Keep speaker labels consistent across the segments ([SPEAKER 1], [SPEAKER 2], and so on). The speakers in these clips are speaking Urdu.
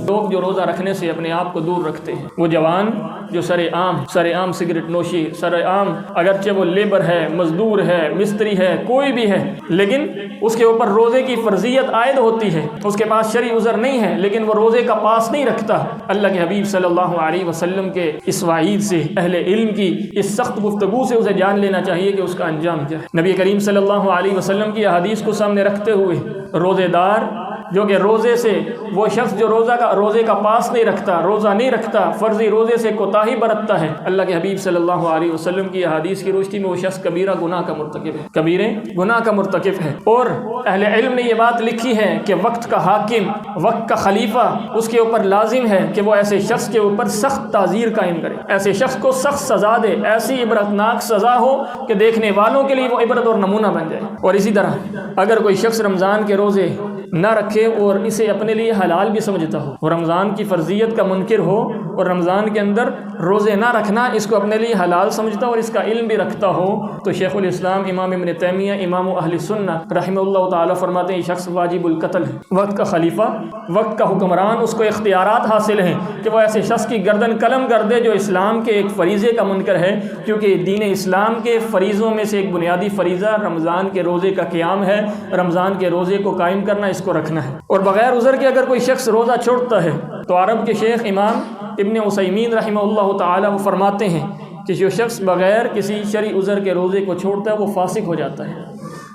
[SPEAKER 1] لوگ جو روزہ رکھنے سے اپنے آپ کو دور رکھتے ہیں، وہ جوان جو سر عام سگریٹ نوشی، سر عام اگرچہ وہ لیبر ہے، مزدور ہے، مستری ہے، کوئی بھی ہے، لیکن اس کے اوپر روزے کی فرضیت عائد ہوتی ہے، اس کے پاس شرعی عذر نہیں ہے لیکن وہ روزے کا پاس نہیں رکھتا، اللہ کے حبیب صلی اللہ علیہ وسلم کے اس وعید سے، اہل علم کی اس سخت گفتگو سے اسے جان لینا چاہیے کہ اس کا انجام کیا ہے۔ نبی کریم صلی اللہ علیہ وسلم کی احادیث کو سامنے رکھتے ہوئے روزے دار جو کہ روزے سے، وہ شخص جو روزے کا پاس نہیں رکھتا، روزہ نہیں رکھتا، فرضی روزے سے کوتاہی برتتا ہے، اللہ کے حبیب صلی اللہ علیہ وسلم کی حدیث کی روشنی میں وہ شخص کبیرہ گناہ کا مرتکب ہے، کبیرے گناہ کا مرتکب ہے۔ اور اہل علم نے یہ بات لکھی ہے کہ وقت کا حاکم، وقت کا خلیفہ، اس کے اوپر لازم ہے کہ وہ ایسے شخص کے اوپر سخت تعزیر قائم کرے، ایسے شخص کو سخت سزا دے، ایسی عبرتناک سزا ہو کہ دیکھنے والوں کے لیے وہ عبرت اور نمونہ بن جائے۔ اور اسی طرح اگر کوئی شخص رمضان کے روزے نہ رکھے اور اسے اپنے لیے حلال بھی سمجھتا ہو، وہ رمضان کی فرضیت کا منکر ہو اور رمضان کے اندر روزے نہ رکھنا اس کو اپنے لیے حلال سمجھتا اور اس کا علم بھی رکھتا ہو، تو شیخ الاسلام امام ابن تیمیہ امام اہل سنہ رحمہ اللہ تعالیٰ فرماتے ہیں یہ شخص واجب القتل ہے۔ وقت کا خلیفہ، وقت کا حکمران، اس کو اختیارات حاصل ہیں کہ وہ ایسے شخص کی گردن قلم کر دے جو اسلام کے ایک فریضے کا منکر ہے، کیونکہ دین اسلام کے فریضوں میں سے ایک بنیادی فریضہ رمضان کے روزے کا قیام ہے، رمضان کے روزے کو قائم کرنا، اس کو رکھنا ہے۔ اور بغیر عذر کے اگر کوئی شخص روزہ چھوڑتا ہے تو عرب کے شیخ امام ابن عثیمین رحمہ اللہ تعالیٰ وہ فرماتے ہیں کہ جو شخص بغیر کسی شرعی عذر کے روزے کو چھوڑتا ہے وہ فاسق ہو جاتا ہے،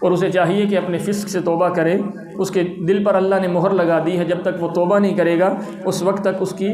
[SPEAKER 1] اور اسے چاہیے کہ اپنے فسق سے توبہ کرے۔ اس کے دل پر اللہ نے مہر لگا دی ہے، جب تک وہ توبہ نہیں کرے گا اس وقت تک اس کی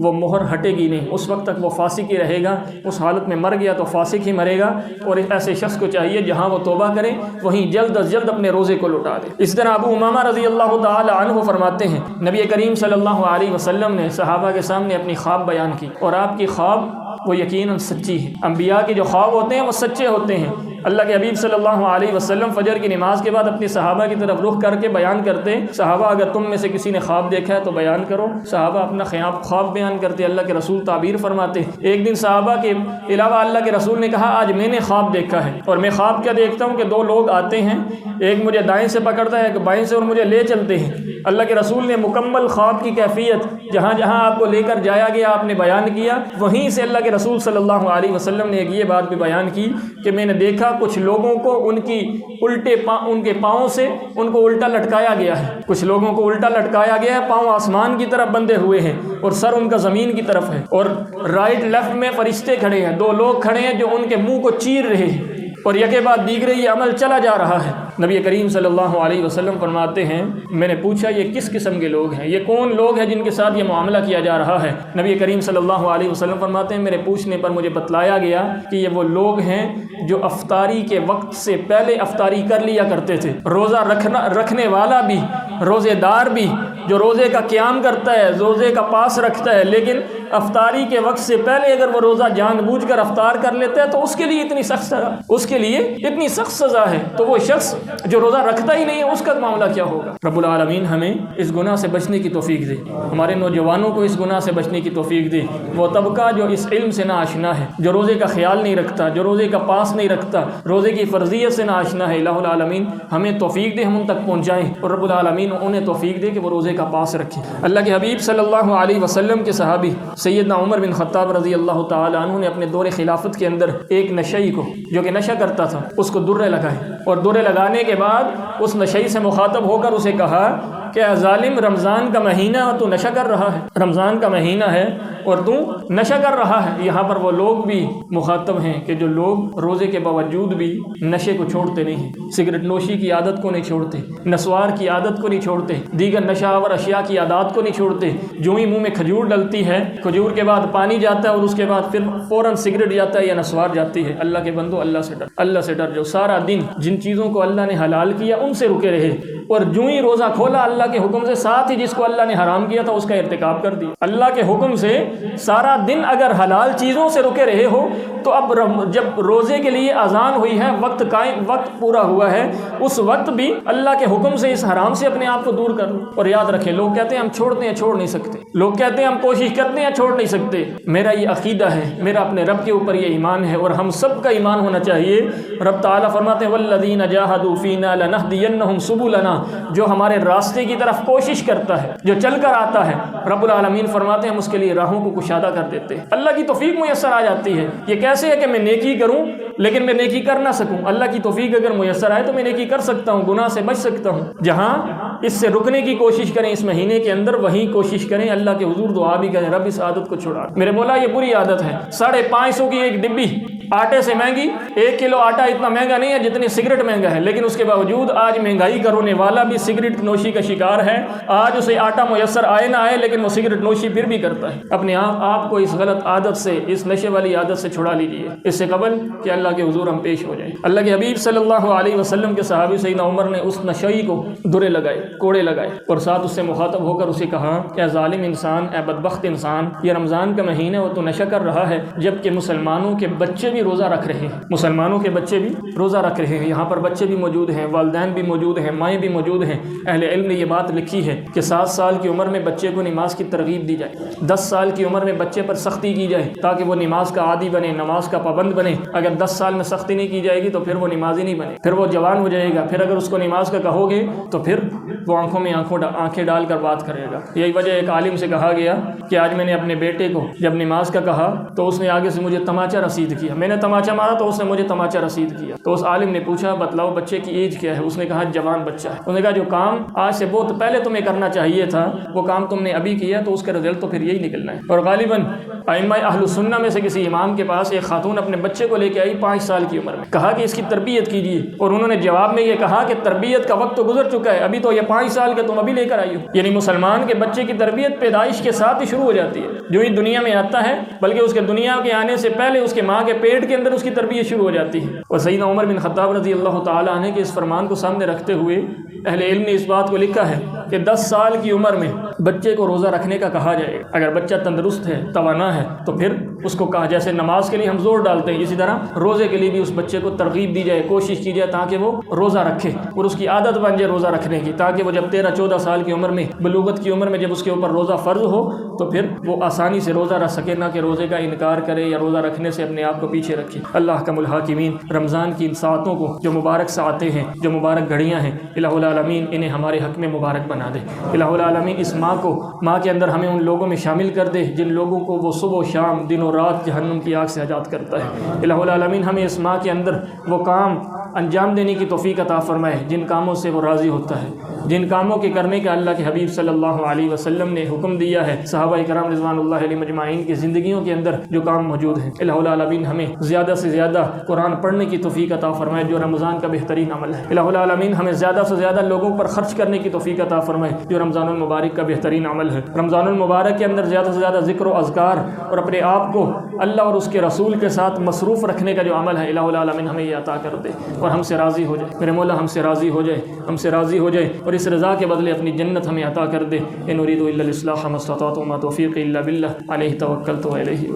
[SPEAKER 1] وہ مہر ہٹے گی نہیں، اس وقت تک وہ فاسق ہی رہے گا، اس حالت میں مر گیا تو فاسق ہی مرے گا۔ اور ایسے شخص کو چاہیے جہاں وہ توبہ کرے وہیں جلد از جلد اپنے روزے کو لوٹا دے۔ اس طرح ابو امامہ رضی اللہ تعالی عنہ فرماتے ہیں نبی کریم صلی اللہ علیہ وسلم نے صحابہ کے سامنے اپنی خواب بیان کی، اور آپ کی خواب وہ یقیناً سچی ہے۔ انبیاء کے جو خواب ہوتے ہیں وہ سچے ہوتے ہیں۔ اللہ کے حبیب صلی اللہ علیہ وسلم فجر کی نماز کے بعد اپنی صحابہ کی طرف رخ کر کے بیان کرتے، صحابہ اگر تم میں سے کسی نے خواب دیکھا ہے تو بیان کرو۔ صحابہ اپنا خواب بیان کرتے، اللہ کے رسول تعبیر فرماتے۔ ایک دن صحابہ کے علاوہ اللہ کے رسول نے کہا آج میں نے خواب دیکھا ہے، اور میں خواب کیا دیکھتا ہوں کہ دو لوگ آتے ہیں، ایک مجھے دائیں سے پکڑتا ہے، ایک بائیں سے، اور مجھے لے چلتے ہیں۔ اللہ کے رسول نے مکمل خواب کی کیفیت جہاں جہاں آپ کو لے کر جایا گیا آپ نے بیان کیا، وہیں سے اللہ کے رسول صلی اللہ علیہ وسلم نے ایک یہ بات بھی بیان کی کہ میں نے دیکھا کچھ لوگوں کو ان کے پاؤں سے ان کو الٹا لٹکایا گیا ہے، کچھ لوگوں کو الٹا لٹکایا گیا ہے، پاؤں آسمان کی طرف بندھے ہوئے ہیں اور سر ان کا زمین کی طرف ہے، اور رائٹ لیفٹ میں فرشتے کھڑے ہیں، دو لوگ کھڑے ہیں جو ان کے منہ کو چیر رہے ہیں، اور یکے بعد دیگرے یہ عمل چلا جا رہا ہے۔ نبی کریم صلی اللہ علیہ وسلم فرماتے ہیں میں نے پوچھا یہ کس قسم کے لوگ ہیں، یہ کون لوگ ہیں جن کے ساتھ یہ معاملہ کیا جا رہا ہے؟ نبی کریم صلی اللہ علیہ وسلم فرماتے ہیں میرے پوچھنے پر مجھے بتلایا گیا کہ یہ وہ لوگ ہیں جو افطاری کے وقت سے پہلے افطاری کر لیا کرتے تھے، روزہ رکھنے والا بھی، روزے دار بھی، جو روزے کا قیام کرتا ہے، روزے کا پاس رکھتا ہے، لیکن افطاری کے وقت سے پہلے اگر وہ روزہ جان بوجھ کر افطار کر لیتا ہے تو اس کے لیے اتنی سخت سزا ہے، تو وہ شخص جو روزہ رکھتا ہی نہیں ہے اس کا معاملہ کیا ہوگا؟ رب العالمین ہمیں اس گناہ سے بچنے کی توفیق دے، ہمارے نوجوانوں کو اس گناہ سے بچنے کی توفیق دے۔ وہ طبقہ جو اس علم سے ناآشنا ہے، جو روزے کا خیال نہیں رکھتا، جو روزے کا پاس نہیں رکھتا، روزے کی فرضیت سے ناآشنا ہے، الہ العالمین ہمیں توفیق دے ہم ان تک پہنچائیں، اور رب العالمین انہیں توفیق دے کہ وہ روزے کا پاس رکھیں۔ اللہ کے حبیب صلی اللہ علیہ وسلم کے صحابی سیدنا عمر بن خطاب رضی اللہ تعالی عنہ نے اپنے دور خلافت کے اندر ایک نشئی کو جو کہ نشہ کرتا تھا اس کو درے لگائے، اور درے لگانے کے بعد اس نشئی سے مخاطب ہو کر اسے کہا کہ اے ظالم، رمضان کا مہینہ اور تو نشہ کر رہا ہے، رمضان کا مہینہ ہے اور تو نشہ کر رہا ہے۔ یہاں پر وہ لوگ بھی مخاطب ہیں کہ جو لوگ روزے کے باوجود بھی نشے کو چھوڑتے نہیں ہیں، سگریٹ نوشی کی عادت کو نہیں چھوڑتے، نسوار کی عادت کو نہیں چھوڑتے، دیگر نشہ آور اشیاء کی عادات کو نہیں چھوڑتے۔ جو ہی منہ میں کھجور ڈلتی ہے، کھجور کے بعد پانی جاتا ہے اور اس کے بعد پھر فوراً سگریٹ جاتا ہے یا نسوار جاتی ہے۔ اللہ کے بندو اللہ سے ڈر جو سارا دن جن چیزوں کو اللہ نے حلال کیا ان سے رکے رہے، اور جو ہی روزہ کھولا اللہ کے حکم سے ساتھ ہی جس کو اللہ نے حرام کیا تھا اس کا ارتکاب کر دیا۔ اللہ کے حکم سے سارا دن اگر حلال چیزوں سے رکے رہے ہو تو اب جب روزے کے لیے اذان ہوئی ہے، وقت پورا ہوا ہے، اس وقت بھی اللہ کے حکم سے اس حرام سے اپنے آپ کو دور کر لو۔ اور یاد رکھیں لوگ کہتے ہیں ہم چھوڑتے ہیں، چھوڑ نہیں سکتے، لوگ کہتے ہیں ہم کوشش کرتے ہیں، چھوڑ نہیں سکتے۔ میرا یہ عقیدہ ہے، میرا اپنے رب کے اوپر یہ ایمان ہے، اور ہم سب کا ایمان ہونا چاہیے۔ رب تعالیٰ فرماتے ہیں والذین جاہدوا فینا لنہدینہم سبلنا، جو ہمارے راستے کی طرف کوشش کرتا ہے، جو چل کر آتا ہے، رب العالمین فرماتے ہیں ہم اس کے لیے راہوں کو کشادہ کر دیتے ہیں۔ اللہ کی توفیق میسر آ جاتی ہے۔ یہ کیسے ہے کہ میں نیکی کروں لیکن میں نیکی کر نہ سکوں؟ اللہ کی توفیق اگر میسر آئے تو میں نیکی کر سکتا ہوں، گناہ سے بچ سکتا ہوں۔ جہاں اس سے رکنے کی کوشش کریں اس مہینے کے اندر، وہیں کوشش کریں اللہ کے حضور دعا بھی کریں، رب اس عادت کو چھڑا۔ میرے مولا یہ بری عادت ہے، 550 کی ایک ڈبی آٹے سے مہنگی، 1 کلو آٹا اتنا مہنگا نہیں ہے جتنی سگریٹ مہنگا ہے، لیکن اس کے باوجود آج مہنگائی کرنے والا بھی سگریٹ نوشی کا شکار ہے۔ آج اسے آٹا میسر آئے نہ آئے لیکن وہ سگریٹ نوشی پھر بھی کرتا ہے۔ اپنے آپ کو اس غلط عادت سے، اس نشے والی عادت سے چھڑا لیجیے، اس سے قبل کہ اللہ کے حضور ہم پیش ہو جائیں۔ اللہ کے حبیب صلی اللہ علیہ وسلم کے صحابی سیدنا عمر نے اس نشئی کو درے لگائے، کوڑے لگائے، اور ساتھ اس سے مخاطب ہو کر اسے کہا، اے ظالم انسان، اے بدبخت انسان، یہ رمضان کا مہینہ وہ تو نشہ کر رہا ہے جبکہ مسلمانوں کے بچے بھی روزہ رکھ رہے ہیں، مسلمانوں کے بچے بھی روزہ رکھ رہے ہیں۔ یہاں پر بچے بھی موجود ہیں، والدین بھی موجود ہیں، مائیں بھی موجود ہیں۔ اہل علم نے یہ بات لکھی ہے کہ 7 سال کی عمر میں بچے کو نماز کی ترغیب دی جائے، 10 سال کی عمر میں بچے پر سختی کی جائے تاکہ وہ نماز کا عادی بنے، نماز کا پابند بنے۔ اگر 10 سال میں سختی نہیں کی جائے گی تو پھر وہ نمازی نہیں بنے، پھر وہ جوان ہو جائے گا، پھر اگر اس کو نماز کا کہو گے تو پھر وہ آنکھوں میں آنکھیں ڈال کر بات کرے گا۔ یہی وجہ ایک عالم سے کہا گیا کہ آج میں نے اپنے بیٹے کو جب نماز کا کہا تو اس نے آگے سے مجھے تماچا رسید کیا، میں نے تماچا مارا تو اس نے مجھے تماچا رسید کیا۔ تو اس عالم نے پوچھا بتلاؤ بچے کی ایج کیا ہے؟ اس نے کہا جوان بچہ ہے۔ اس نے کہا جو کام آج سے بہت پہلے تمہیں کرنا چاہیے تھا وہ کام تم نے ابھی کیا تو اس کا رزلٹ تو پھر یہی نکلنا ہے۔ اور غالباً ائمہ اہل سنہ میں سے کسی امام کے پاس ایک خاتون اپنے بچے کو لے کے آئی 5 سال کی عمر میں، کہا کہ اس کی تربیت کیجیے، اور انہوں نے جواب میں یہ کہا کہ تربیت کا وقت تو گزر چکا ہے، ابھی تو یہ 5 سال کے تم ابھی لے کر آئی ہو۔ یعنی مسلمان کے بچے کی تربیت پیدائش کے ساتھ ہی شروع ہو جاتی ہے، جو ہی دنیا میں آتا ہے بلکہ اس کے دنیا کے آنے سے پہلے اس کے ماں کے پیٹ کے اندر اس کی تربیت شروع ہو جاتی ہے۔ اور سیدنا عمر بن خطاب رضی اللہ تعالیٰ عنہ کے اس فرمان کو سامنے رکھتے ہوئے اہل علم نے اس بات کو لکھا ہے کہ 10 سال کی عمر میں بچے کو روزہ رکھنے کا کہا جائے گا۔ اگر بچہ تندرست ہے، توانا ہے، تو پھر اس کو کہا، جیسے نماز کے لیے ہم زور ڈالتے ہیں اسی طرح روزے کے لیے بھی اس بچے کو ترغیب دی جائے، کوشش کی جائے تاکہ وہ روزہ رکھے اور اس کی عادت بن جائے روزہ رکھنے کی، تاکہ وہ جب 13-14 سال کی عمر میں، بلوغت کی عمر میں جب اس کے اوپر روزہ فرض ہو تو پھر وہ آسانی سے روزہ رکھ سکے، نہ کہ روزے کا انکار کرے یا روزہ رکھنے سے اپنے آپ کو پیچھے رکھے۔ اللہ کا الحاکمین رمضان کی ان ساعتوں کو، جو مبارک ساعتیں ہیں، جو مبارک گھڑیاں ہیں، الہ العالمین انہیں ہمارے حق میں مبارک بنا دے۔ الہ العالمین اس ماہ کے اندر ہمیں ان لوگوں میں شامل کر دے جن لوگوں کو وہ صبح و شام، دن و رات جہنم کی آگ سے آزاد کرتا ہے۔ الہ العالمین ہمیں اس ماہ کے اندر وہ کام انجام دینے کی توفیق عطا فرمائے جن کاموں سے وہ راضی ہوتا ہے، جن کاموں کے کرنے کا اللہ کے حبیب صلی اللہ علیہ وسلم نے حکم دیا ہے، صحابہ کرام رضوان اللہ علیہ مجمعین کی زندگیوں کے اندر جو کام موجود ہیں۔ الہ العالمین ہمیں زیادہ سے زیادہ قرآن پڑھنے کی توفیق عطا فرمائے جو رمضان کا بہترین عمل ہے۔ الہ العالمین ہمیں زیادہ سے زیادہ لوگوں پر خرچ کرنے کی توفیق عطا فرمائے جو رمضان المبارک کا بہترین عمل ہے۔ رمضان المبارک کے اندر زیادہ سے زیادہ ذکر و اذکار اور اپنے آپ کو اللہ اور اس کے رسول کے ساتھ مصروف رکھنے کا جو عمل ہے، الہ العالمین ہمیں یہ عطا کر دے اور ہم سے راضی ہو جائے۔ میرے مولا ہم سے راضی ہو جائے، ہم سے راضی ہو جائے اور اس رضا کے بدلے اپنی جنت ہمیں عطا کر دے۔ ان اريد الا الاصلاح ما استطعت وما توفيقي الا بالله عليه توكلت واليه